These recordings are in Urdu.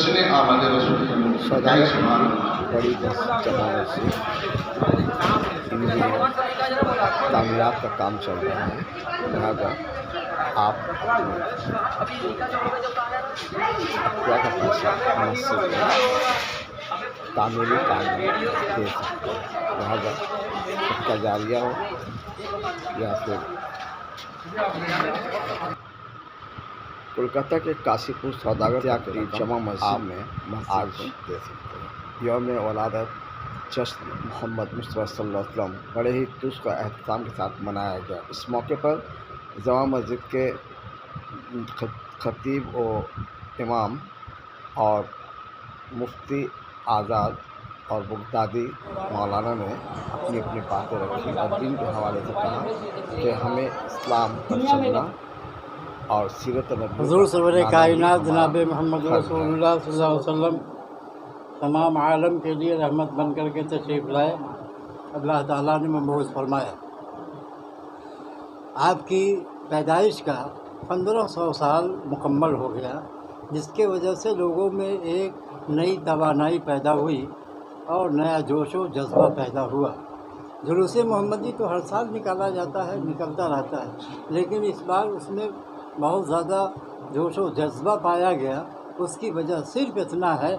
جشن آمد رسول کا صدر بڑی جمع مسجد ان دنوں تعمیرات کا کام چل رہا ہے، لہٰذا آپ روپیہ کا پیسہ مسجد میں تعمیری کام میں دے سکتے ہیں، لہٰذا صدقہ جاریہ ہو یا پھر کولکاتہ کے کاشی پور سوداگر کی جمع مسجد میں آج دے سکتے ہیں۔ یوم ولادت جشن محمد مصطفیٰ صلی اللہ علیہ وسلم بڑے ہی جوش و احترام کے ساتھ منایا گیا۔ اس موقع پر جامع مسجد کے خطیب و امام اور مفتی آزاد اور بغدادی مولانا نے اپنی اپنی باتیں رکھی اور دین کے حوالے سے کہا کہ ہمیں اسلام پر چلنا اور سیرت نبی حضور سرور کائنات جناب محمد رسول اللہ صلی اللہ علیہ وسلم تمام عالم کے لیے رحمت بن کر کے تشریف لائے۔ اللہ تعالیٰ نے مبعوث فرمایا۔ آپ کی پیدائش کا 1500 سال مکمل ہو گیا، جس کے وجہ سے لوگوں میں ایک نئی توانائی پیدا ہوئی اور نیا جوش و جذبہ پیدا ہوا۔ جلوس محمدی تو ہر سال نکالا جاتا ہے، نکلتا رہتا ہے، لیکن اس بار اس میں بہت زیادہ جوش و جذبہ پایا گیا۔ اس کی وجہ صرف اتنا ہے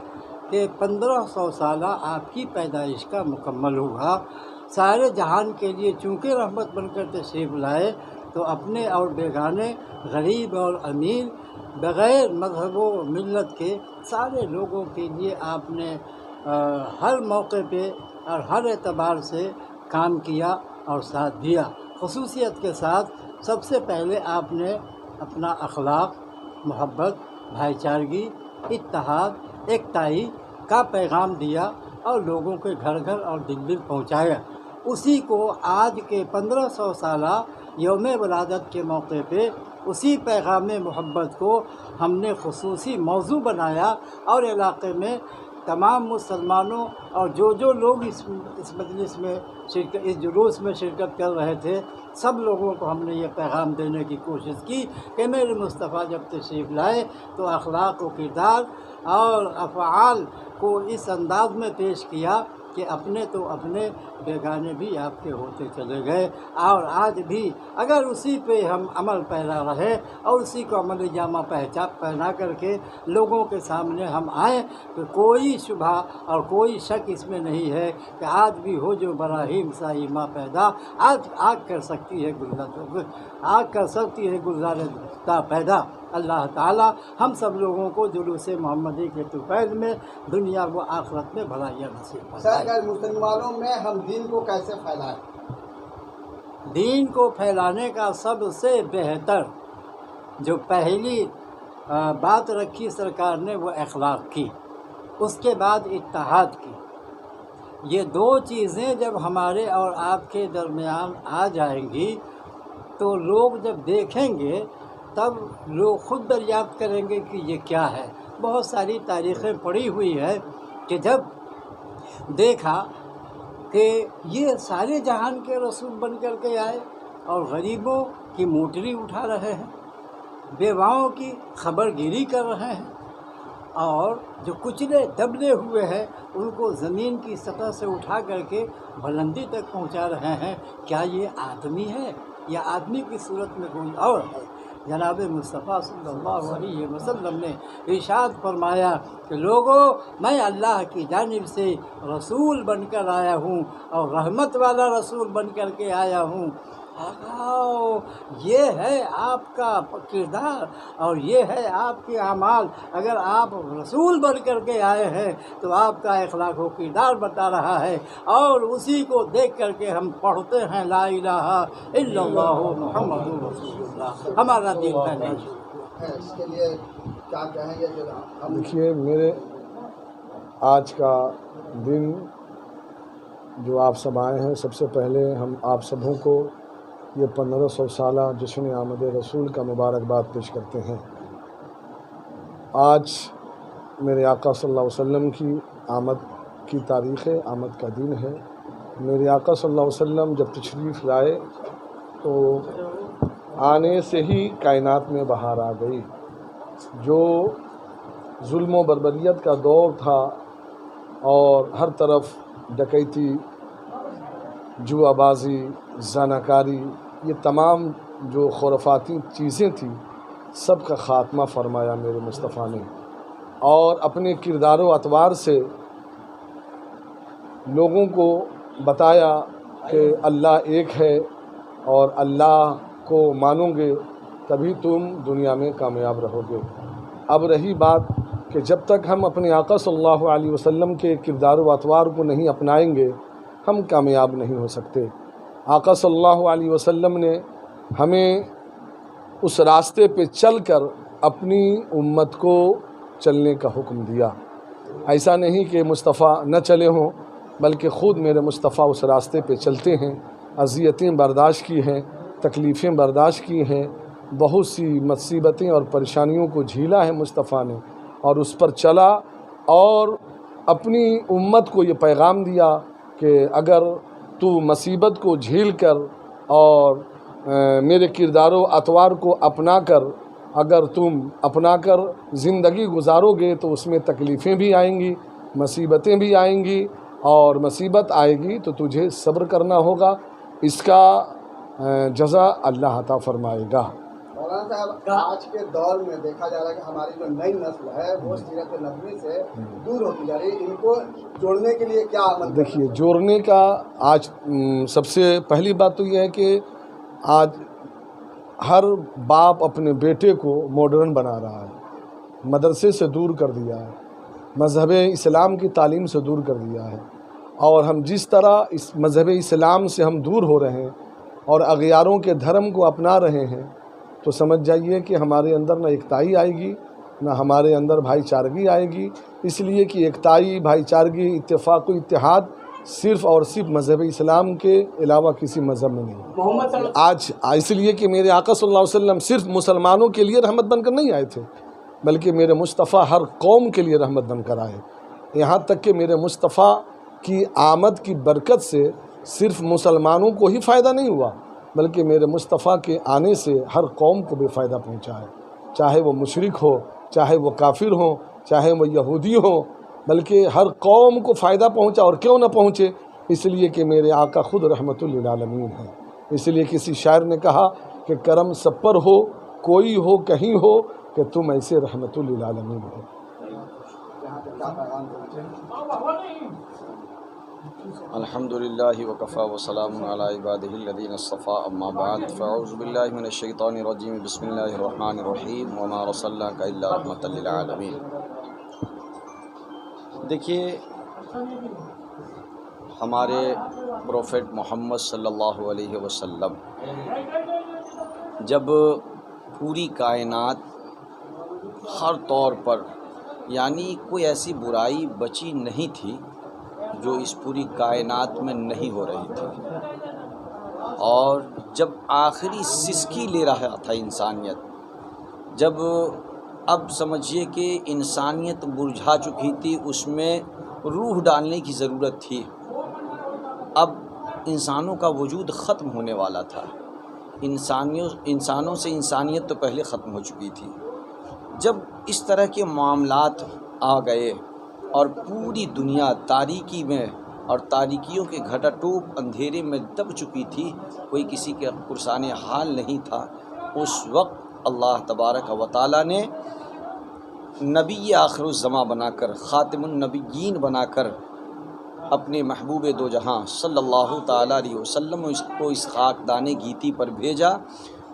کہ 1500 سالہ آپ کی پیدائش کا مکمل ہوا۔ سارے جہان کے لیے چونکہ رحمت بن کر تشریف لائے، تو اپنے اور بیگانے، غریب اور امیر، بغیر مذہب و ملت کے سارے لوگوں کے لیے آپ نے ہر موقع پہ اور ہر اعتبار سے کام کیا اور ساتھ دیا۔ خصوصیت کے ساتھ سب سے پہلے آپ نے اپنا اخلاق، محبت، بھائی چارگی، اتحاد، ایکتائی کا پیغام دیا اور لوگوں کے گھر گھر اور دل دل پہنچایا۔ اسی کو آج کے 1500 سالہ یوم ولادت کے موقع پہ اسی پیغام محبت کو ہم نے خصوصی موضوع بنایا اور علاقے میں تمام مسلمانوں اور جو لوگ اس مجلس میں اس جلوس میں شرکت کر رہے تھے، سب لوگوں کو ہم نے یہ پیغام دینے کی کوشش کی کہ میرے مصطفیٰ جب تشریف لائے تو اخلاق و کردار اور افعال کو اس انداز میں پیش کیا کہ اپنے تو اپنے، بیگانے بھی آپ کے ہوتے چلے گئے۔ اور آج بھی اگر اسی پہ ہم عمل پیرا رہے اور اسی کو عمل جامہ پہنا کر کے لوگوں کے سامنے ہم آئیں تو کوئی شبہ اور کوئی شک اس میں نہیں ہے کہ آج بھی ہو جو براہیم سائی ماں پیدا، آج آگ کر سکتی ہے گلزار تا پیدا۔ اللہ تعالیٰ ہم سب لوگوں کو جلوس محمدی کے طفیل میں دنیا و آخرت میں بھلائیاں نصیب فرمائے۔ غیر مسلمانوں میں ہم دین کو کیسے پھیلائیں؟ دین کو پھیلانے کا سب سے بہتر جو پہلی بات رکھی سرکار نے وہ اخلاق کی، اس کے بعد اتحاد کی۔ یہ دو چیزیں جب ہمارے اور آپ کے درمیان آ جائیں گی تو لوگ جب دیکھیں گے تب لوگ خود دریافت کریں گے کہ یہ کیا ہے۔ بہت ساری تاریخیں پڑھی ہوئی ہے کہ جب دیکھا کہ یہ سارے جہان کے رسول بن کر کے آئے اور غریبوں کی موٹری اٹھا رہے ہیں، بیواؤں کی خبر گیری کر رہے ہیں، اور جو کچلے دبلے ہوئے ہیں ان کو زمین کی سطح سے اٹھا کر کے بلندی تک پہنچا رہے ہیں، کیا یہ آدمی ہے یا آدمی کی صورت میں کوئی اور ہے؟ جناب مصطفیٰ صلی اللہ علیہ وسلم نے ارشاد فرمایا کہ لوگوں، میں اللہ کی جانب سے رسول بن کر آیا ہوں اور رحمت والا رسول بن کر کے آیا ہوں۔ یہ ہے آپ کا کردار اور یہ ہے آپ کے اعمال۔ اگر آپ رسول بن کر کے آئے ہیں تو آپ کا اخلاق و کردار بتا رہا ہے، اور اسی کو دیکھ کر کے ہم پڑھتے ہیں لا الہ الا اللہ محمد رسول اللہ۔ ہمارا دین پہلے اس کے لیے کیا کہیں گے جناب؟ دیکھیے، میرے آج کا دن جو آپ سب آئے ہیں، سب سے پہلے ہم آپ سبوں کو یہ 1500 سالہ جشن آمد رسول کا مبارکباد پیش کرتے ہیں۔ آج میرے آقا صلی اللہ علیہ وسلم کی آمد کی تاریخ ہے، آمد کا دن ہے۔ میرے آقا صلی اللہ علیہ وسلم جب تشریف لائے تو آنے سے ہی کائنات میں بہار آ گئی۔ جو ظلم و بربریت کا دور تھا اور ہر طرف ڈکیتی، جوا بازی، زناکاری، یہ تمام جو خرافاتی چیزیں تھیں سب کا خاتمہ فرمایا میرے مصطفیٰ نے، اور اپنے کردار و اطوار سے لوگوں کو بتایا کہ اللہ ایک ہے اور اللہ کو مانو گے تبھی تم دنیا میں کامیاب رہو گے۔ اب رہی بات کہ جب تک ہم اپنے آقا صلی اللہ علیہ وسلم کے کردار و اطوار کو نہیں اپنائیں گے ہم کامیاب نہیں ہو سکتے۔ آقا صلی اللہ علیہ وسلم نے ہمیں اس راستے پہ چل کر اپنی امت کو چلنے کا حکم دیا۔ ایسا نہیں کہ مصطفیٰ نہ چلے ہوں، بلکہ خود میرے مصطفیٰ اس راستے پہ چلتے ہیں، اذیتیں برداشت کی ہیں، تکلیفیں برداشت کی ہیں، بہت سی مصیبتیں اور پریشانیوں کو جھیلا ہے مصطفیٰ نے، اور اس پر چلا اور اپنی امت کو یہ پیغام دیا کہ اگر تو مصیبت کو جھیل کر اور میرے کردار و اطوار کو اپنا کر اگر تم اپنا کر زندگی گزارو گے تو اس میں تکلیفیں بھی آئیں گی، مصیبتیں بھی آئیں گی، اور مصیبت آئے گی تو تجھے صبر کرنا ہوگا، اس کا جزا اللہ عطا فرمائے گا۔ مولانا صاحب، آج کے دور میں دیکھا جا رہا ہے کہ ہماری جو نئی نسل ہے وہ سیرت نبوی سے دور ہوتی جا رہی ہے، ان کو جوڑنے کے لیے کیا عمل؟ دیکھیے، جوڑنے کا آج سب سے پہلی بات تو یہ ہے کہ آج ہر باپ اپنے بیٹے کو ماڈرن بنا رہا ہے، مدرسے سے دور کر دیا ہے، مذہب اسلام کی تعلیم سے دور کر دیا ہے، اور ہم جس طرح اس مذہب اسلام سے ہم دور ہو رہے ہیں اور اغیاروں کے دھرم کو اپنا رہے ہیں تو سمجھ جائیے کہ ہمارے اندر نہ ایکتائی آئے گی نہ ہمارے اندر بھائی چارگی آئے گی، اس لیے کہ ایکتائی، بھائی چارگی، اتفاق و اتحاد صرف اور صرف مذہب اسلام کے علاوہ کسی مذہب میں نہیں۔ آج اس لیے کہ میرے آقا صلی اللہ علیہ وسلم صرف مسلمانوں کے لیے رحمت بن کر نہیں آئے تھے، بلکہ میرے مصطفیٰ ہر قوم کے لیے رحمت بن کر آئے، یہاں تک کہ میرے مصطفیٰ کی آمد کی برکت سے صرف مسلمانوں کو ہی فائدہ نہیں ہوا بلکہ میرے مصطفیٰ کے آنے سے ہر قوم کو بھی فائدہ پہنچا ہے، چاہے وہ مشرک ہو، چاہے وہ کافر ہوں، چاہے وہ یہودی ہوں، بلکہ ہر قوم کو فائدہ پہنچا، اور کیوں نہ پہنچے، اس لیے کہ میرے آقا خود رحمت للعالمین ہیں۔ اس لیے کسی شاعر نے کہا کہ کرم سب پر ہو، کوئی ہو کہیں ہو، کہ تم ایسے رحمت للعالمین ہو۔ الحمدللہ وکفا وسلام علی عبادہ الذین اصطفیٰ، اما بعد، فاعوذ باللہ من الشیطان الرجیم، بسم اللہ الرحمن الرحیم، وما ارسلناک الا رحمۃ للعالمین۔ دیکھیے، ہمارے پروفٹ محمد صلی اللہ علیہ وسلم جب پوری کائنات ہر طور پر، یعنی کوئی ایسی برائی بچی نہیں تھی جو اس پوری کائنات میں نہیں ہو رہی تھی، اور جب آخری سسکی لے رہا تھا انسانیت، جب اب سمجھیے کہ انسانیت مرجھا چکی تھی، اس میں روح ڈالنے کی ضرورت تھی، اب انسانوں کا وجود ختم ہونے والا تھا، انسانوں سے انسانیت تو پہلے ختم ہو چکی تھی۔ جب اس طرح کے معاملات آ گئے اور پوری دنیا تاریکی میں اور تاریکیوں کے گھٹا ٹوپ اندھیرے میں دب چکی تھی، کوئی کسی کے پرسان حال نہیں تھا، اس وقت اللہ تبارک و تعالیٰ نے نبی آخر الزماں بنا کر، خاتم النبیین بنا کر اپنے محبوب دو جہاں صلی اللہ تعالیٰ علیہ وسلم کو اس خاکدان گیتی پر بھیجا،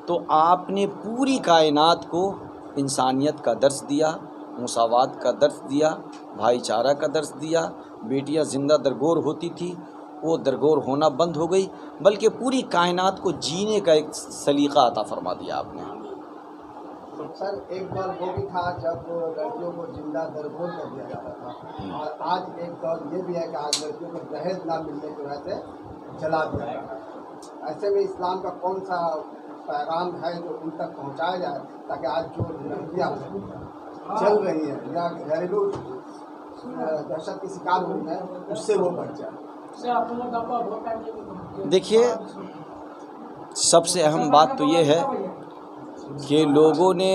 تو آپ نے پوری کائنات کو انسانیت کا درس دیا، مساوات کا درس دیا، بھائی چارہ کا درس دیا۔ بیٹیاں زندہ درگور ہوتی تھی، وہ درگور ہونا بند ہو گئی، بلکہ پوری کائنات کو جینے کا ایک سلیقہ عطا فرما دیا آپ نے۔ سر، ایک دور وہ بھی تھا جب لڑکیوں کو زندہ درگور کر دیا جاتا تھا، اور آج ایک دور یہ بھی ہے کہ آج لڑکیوں کو دہیج نہ ملنے کی وجہ سے جلا دیا جاتا ہے۔ ایسے میں اسلام کا کون سا پیغام ہے جو ان تک پہنچایا جائے تاکہ آج جو لڑکیاں چل رہی ہیں یا گھریلو دہشت کی شکار ہوئی ہیں اس سے وہ بچ جائے؟ دیکھیے، سب سے اہم بات تو یہ ہے کہ لوگوں نے